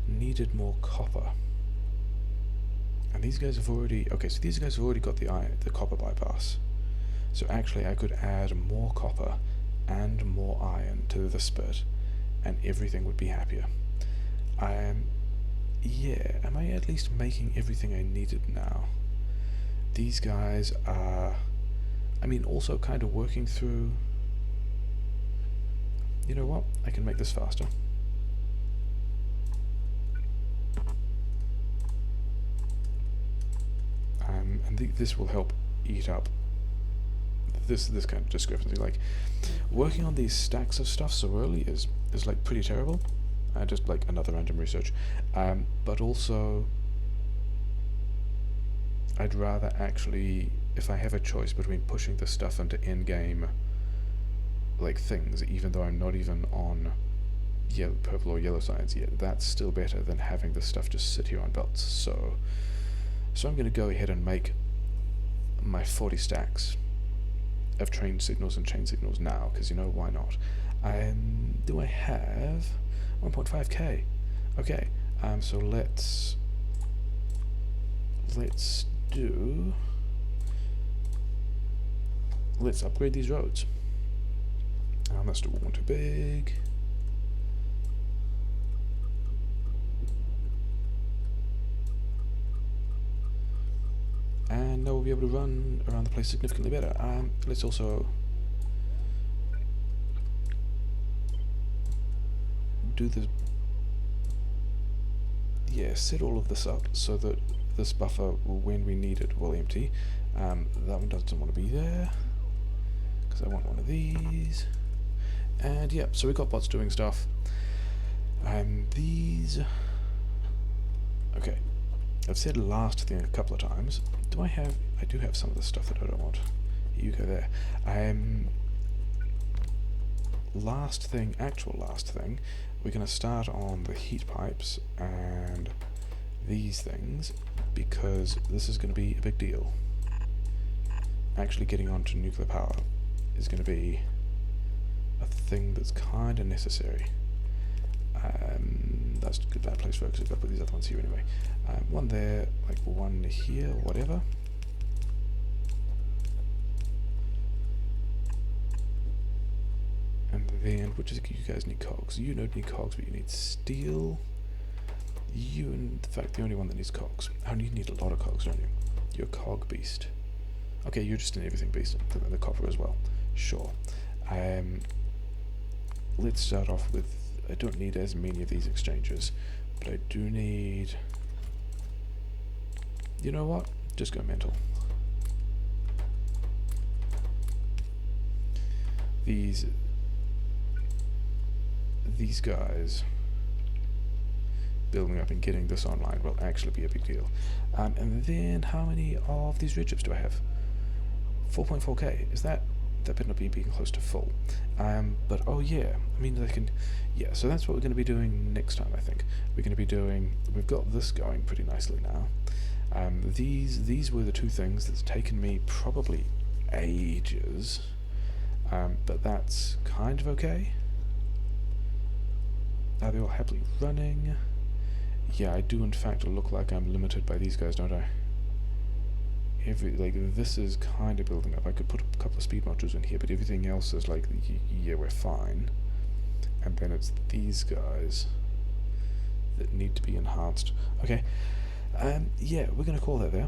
needed more copper, and these guys have already got the copper bypass. So actually I could add more copper and more iron to this bit, and everything would be happier. Yeah, am I at least making everything I needed now? These guys are, I mean, also kind of working through. You know what? I can make this faster. And this will help eat up this kind of discrepancy. Like, working on these stacks of stuff so early is like pretty terrible. Just like another random research. But also, I'd rather actually, if I have a choice between pushing this stuff into endgame like things, even though I'm not even on purple or yellow science yet, that's still better than having this stuff just sit here on belts. So I'm going to go ahead and make my 40 stacks of train signals and chain signals now, because you know, why not? Do I have 1.5k? Okay, so let's upgrade these roads. That's still one too big. And now we'll be able to run around the place significantly better. Let's also do the set all of this up so that this buffer, when we need it, will empty. That one doesn't want to be there because I want one of these. And yeah, so we've got bots doing stuff. These, okay, I've said last thing a couple of times. I do have some of the stuff that I don't want. You go there. Last thing, we're going to start on the heat pipes and these things, because this is going to be a big deal. Actually getting onto nuclear power is going to be a thing that's kind of necessary. That's a bad place for it, because I've got to put these other ones here anyway. One there, like one here, whatever. And then, you guys need cogs. You don't need cogs, but you need steel. You, in fact, the only one that needs cogs. Oh, you need a lot of cogs, don't you? You're a cog beast. Okay, you're just an everything beast. The copper as well. Sure. Let's start off with, I don't need as many of these exchanges, but I do need, you know what? Just go mental. These guys building up and getting this online will actually be a big deal. And then how many of these red chips do I have? 4.4k. Is that better not be being close to full. But oh yeah, I mean they can, yeah, so that's what we're going to be doing next time. I think we're going to be doing, we've got this going pretty nicely now. These were the two things that's taken me probably ages, but that's kind of okay. Are they all happily running? Yeah, I do in fact look like I'm limited by these guys, don't I? this is kind of building up. I could put a couple of speed modules in here, but everything else is like, yeah, we're fine. And then it's these guys that need to be enhanced. Okay, yeah, we're gonna call that there.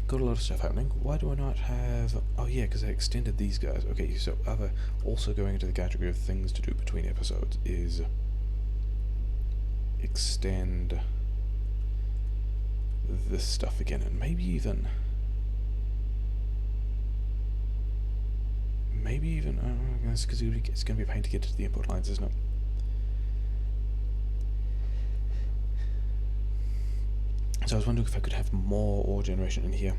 Got a lot of stuff happening. Why do I not have... Oh yeah, because I extended these guys. Okay, so also going into the category of things to do between episodes is extend this stuff again, and maybe even because it's going to be a pain to get to the input lines, isn't it? So I was wondering if I could have more ore generation in here.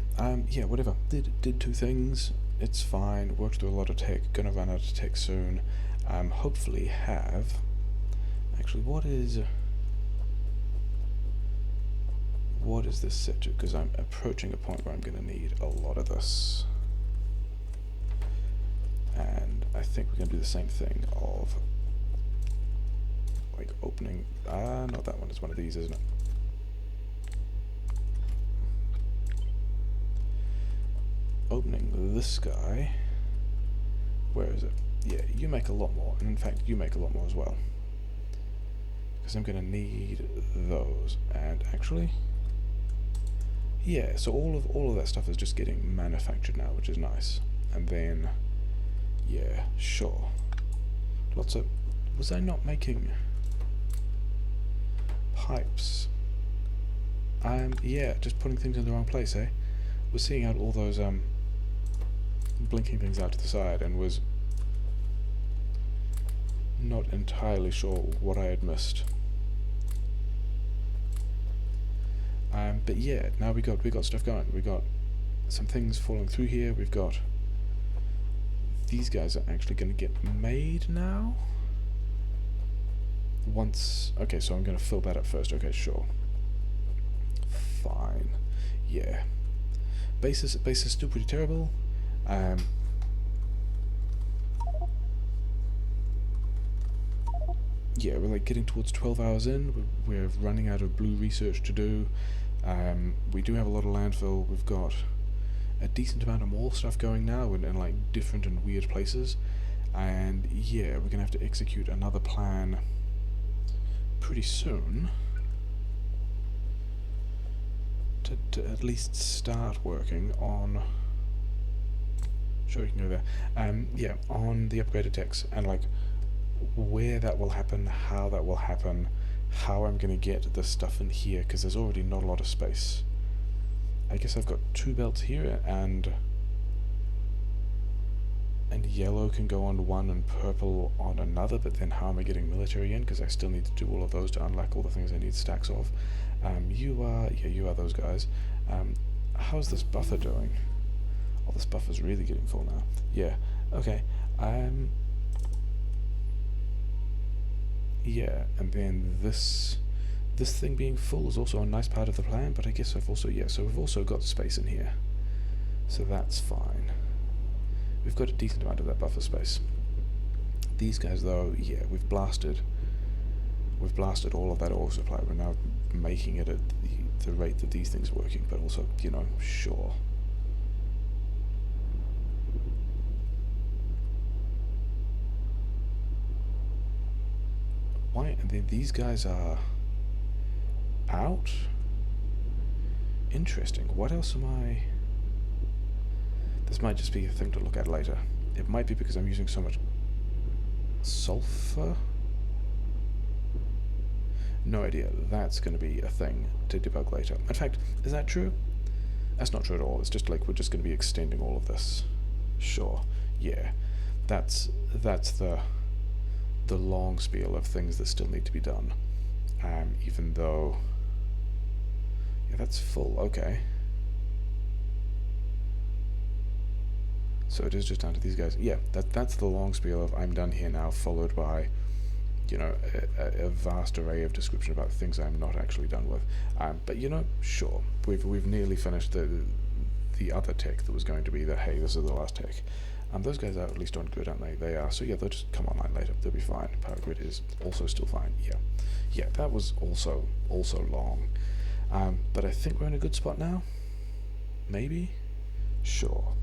Yeah, whatever. Did two things. It's fine. Worked through a lot of tech. Gonna run out of tech soon. Hopefully have... Actually, what is this set to? Because I'm approaching a point where I'm gonna need a lot of this. And I think we're gonna do the same thing of... like opening... not that one. It's one of these, isn't it? Opening this guy. Where is it? Yeah, you make a lot more, and in fact you make a lot more as well, because I'm gonna need those. And actually, yeah, so all of that stuff is just getting manufactured now, which is nice. And then, yeah, sure, lots of... was I not making pipes? Yeah, just putting things in the wrong place, eh? Was seeing out all those blinking things out to the side, and was not entirely sure what I had missed. But yeah, now we got stuff going. We got some things falling through here. We've got these guys are actually going to get made now. Okay, so I'm going to fill that up first. Okay, sure, fine, yeah. Base is still pretty terrible. Yeah, we're like getting towards 12 hours in. We're running out of blue research to do. We do have a lot of landfill. We've got a decent amount of more stuff going now in like different and weird places. And yeah, we're gonna have to execute another plan pretty soon to at least start working on... Sure, you can go there. Yeah, on the upgraded techs, and like where that will happen, how that will happen, how I'm going to get the stuff in here, because there's already not a lot of space. I guess I've got 2 belts here, and yellow can go on one and purple on another, but then how am I getting military in, because I still need to do all of those to unlock all the things I need stacks of. You are those guys. How's this buffer doing? Oh, this buffer's really getting full now. Yeah, okay. Yeah, and then this thing being full is also a nice part of the plan, but I guess I've also... yeah, so we've also got space in here. So that's fine. We've got a decent amount of that buffer space. These guys, though, yeah, we've blasted all of that ore supply. We're now making it at the rate that these things are working, but also, you know, sure. Why? And then these guys are out? Interesting. What else am I... This might just be a thing to look at later. It might be because I'm using so much sulfur? No idea. That's going to be a thing to debug later. In fact, is that true? That's not true at all. It's just like we're just going to be extending all of this. Sure. Yeah. That's the long spiel of things that still need to be done. Even though... yeah, that's full. Okay. So it is just down to these guys. Yeah, that's the long spiel of I'm done here now, followed by, you know, a vast array of description about things I'm not actually done with. But you know, sure, we've nearly finished the other tech that was going to be the hey, this is the last tech. Those guys are at least on good, aren't they? They are. So yeah, they'll just come online later. They'll be fine. Power grid is also still fine. Yeah, yeah, that was also long. But I think we're in a good spot now. maybe? Sure.